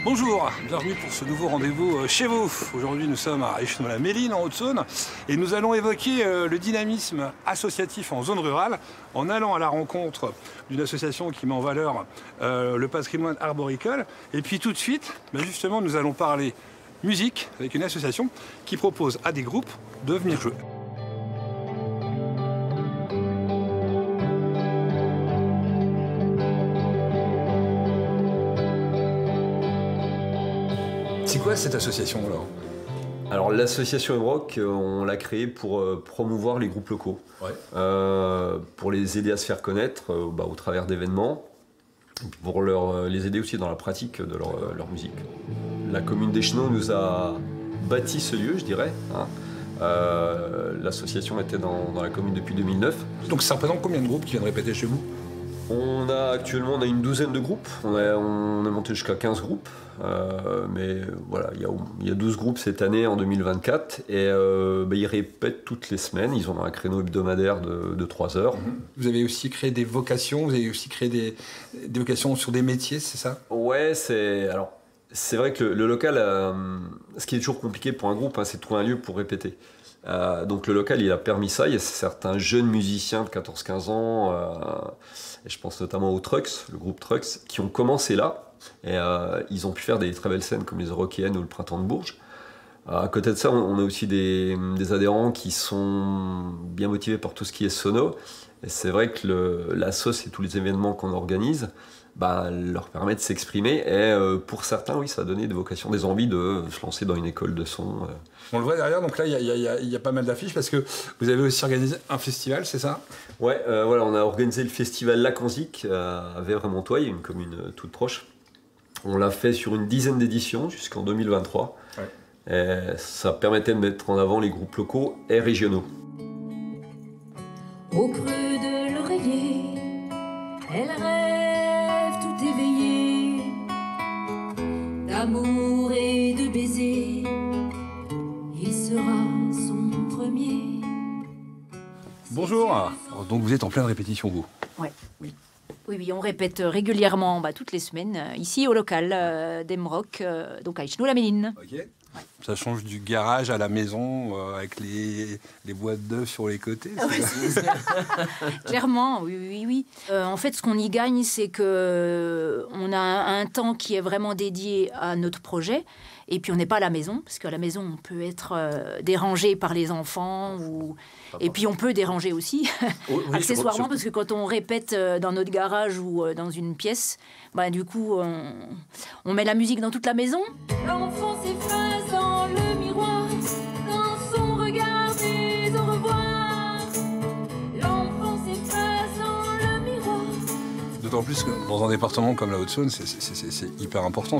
Bonjour, bienvenue pour ce nouveau rendez-vous chez vous. Aujourd'hui, nous sommes à Échenot-la-Méline, en Haute-Saône, et nous allons évoquer le dynamisme associatif en zone rurale en allant à la rencontre d'une association qui met en valeur le patrimoine arboricole. Et puis tout de suite, justement, nous allons parler musique avec une association qui propose à des groupes de venir jouer. C'est quoi cette association alors? Alors l'association Emrock, on l'a créée pour promouvoir les groupes locaux, pour les aider à se faire connaître au travers d'événements, pour les aider aussi dans la pratique de leur musique. La commune d'Échenot nous a bâti ce lieu, je dirais. L'association était dans la commune depuis 2009. Donc ça représente combien de groupes qui viennent répéter chez vous? On a une douzaine de groupes, on est monté jusqu'à 15 groupes, mais voilà, il y a 12 groupes cette année en 2024 et ils répètent toutes les semaines, ils ont un créneau hebdomadaire de 3 heures. Vous avez aussi créé des vocations, vous avez aussi créé des vocations sur des métiers, c'est ça? Ouais, c'est vrai que le local, ce qui est toujours compliqué pour un groupe, c'est de trouver un lieu pour répéter. Donc le local, il a permis ça. Il y a certains jeunes musiciens de 14-15 ans, et je pense notamment aux Trucks, le groupe Trucks, qui ont commencé là. Et ils ont pu faire des très belles scènes comme les Eurockéennes ou le Printemps de Bourges. À côté de ça, on a aussi des adhérents qui sont bien motivés par tout ce qui est sono. Et c'est vrai que la sauce et tous les événements qu'on organise leur permettent de s'exprimer. Et pour certains, oui, ça a donné des vocations, des envies de se lancer dans une école de son. On le voit derrière, donc là, il y a pas mal d'affiches parce que vous avez aussi organisé un festival, c'est ça? Ouais, voilà, on a organisé le festival Lac en Zic à Vèvres-et-Montoy, une commune toute proche. On l'a fait sur une dizaine d'éditions jusqu'en 2023. Ouais. Et ça permettait de mettre en avant les groupes locaux et régionaux. Au creux de l'oreiller, elle rêve tout éveillée d'amour et de baisers. Il sera son premier. Bonjour. Donc vous êtes en pleine répétition, vous? Oui. Oui, on répète régulièrement, toutes les semaines, ici au local d'Emrock, donc à Échenot-la-Méline. Ok. Ouais. Ça change du garage à la maison avec les boîtes d'œufs sur les côtés. Clairement, oui. En fait, ce qu'on y gagne, c'est que on a un temps qui est vraiment dédié à notre projet. Et puis on n'est pas à la maison, parce qu'à la maison, on peut être dérangé par les enfants. Et puis on peut déranger aussi, accessoirement, parce que quand on répète dans notre garage ou dans une pièce, du coup, on met la musique dans toute la maison. L'enfant s'efface dans le miroir, dans son regard dit au revoir. L'enfant s'efface dans le miroir. D'autant plus que dans un département comme la Haute-Saône, c'est hyper important,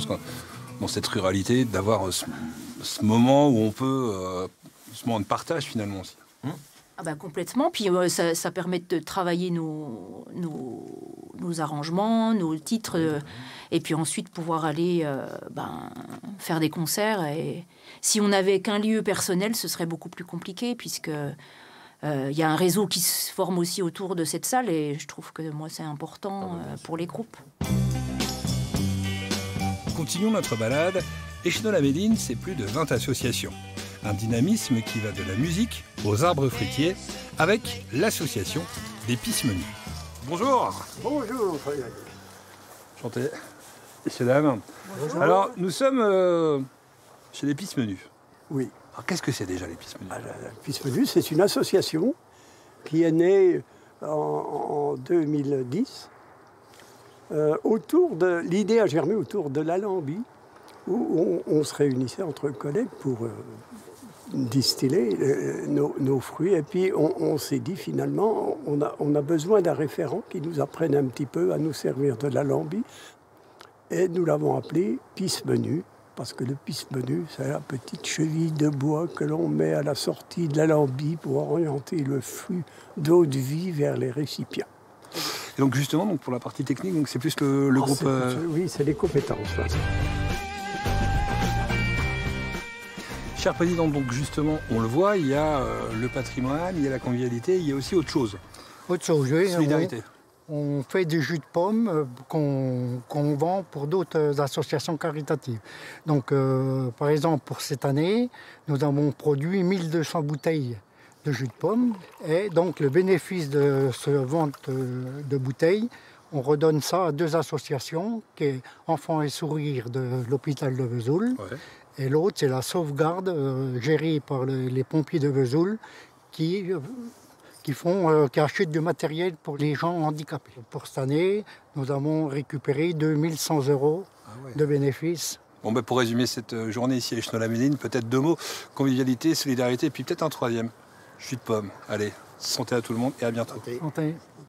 dans cette ruralité, d'avoir ce moment où on peut, ce moment de partage finalement aussi. Complètement, puis ça permet de travailler nos arrangements, nos titres, et puis ensuite pouvoir aller faire des concerts. Et si on n'avait qu'un lieu personnel, ce serait beaucoup plus compliqué, puisque y a un réseau qui se forme aussi autour de cette salle, et je trouve que moi c'est important pour les groupes. Continuons notre balade. Échenot-la-Méline, c'est plus de 20 associations. Un dynamisme qui va de la musique aux arbres fruitiers avec l'association des Pismes Nus. Bonjour. Bonjour Frédéric. Enchanté. Messieurs, dames. Bonjour. Alors, nous sommes chez les Pismes Nus. Oui. Alors, qu'est-ce que c'est déjà les Pismes Nus? Les Pismes Nus, c'est une association qui est née en 2010. L'idée a germé autour de l'Alembie, où on se réunissait entre collègues pour distiller nos fruits. Et puis on s'est dit finalement, on a besoin d'un référent qui nous apprenne un petit peu à nous servir de l'Alembie. Et nous l'avons appelé Pismes Nus, parce que le pisme nu, c'est la petite cheville de bois que l'on met à la sortie de l'Alembie pour orienter le flux d'eau de vie vers les récipients. Et donc justement, pour la partie technique, c'est plus le groupe... Oui, c'est les compétences. Là. Cher Président, donc justement, on le voit, il y a le patrimoine, il y a la convivialité, il y a aussi autre chose. Autre chose, oui. Solidarité. On fait du jus de pomme qu'on vend pour d'autres associations caritatives. Donc, par exemple, pour cette année, nous avons produit 1200 bouteilles de jus de pomme. Et donc, le bénéfice de ce vente de bouteilles, on redonne ça à 2 associations, qui est Enfants et Sourires de l'hôpital de Vesoul. Ouais. Et l'autre, c'est la sauvegarde gérée par les pompiers de Vesoul qui achètent du matériel pour les gens handicapés. Pour cette année, nous avons récupéré 2100 € de bénéfices. Bon, ben, pour résumer cette journée ici à Échenot-la-Méline, peut-être 2 mots, convivialité, solidarité, et puis peut-être un 3e, jus de pomme. Allez, santé à tout le monde et à bientôt. Santé.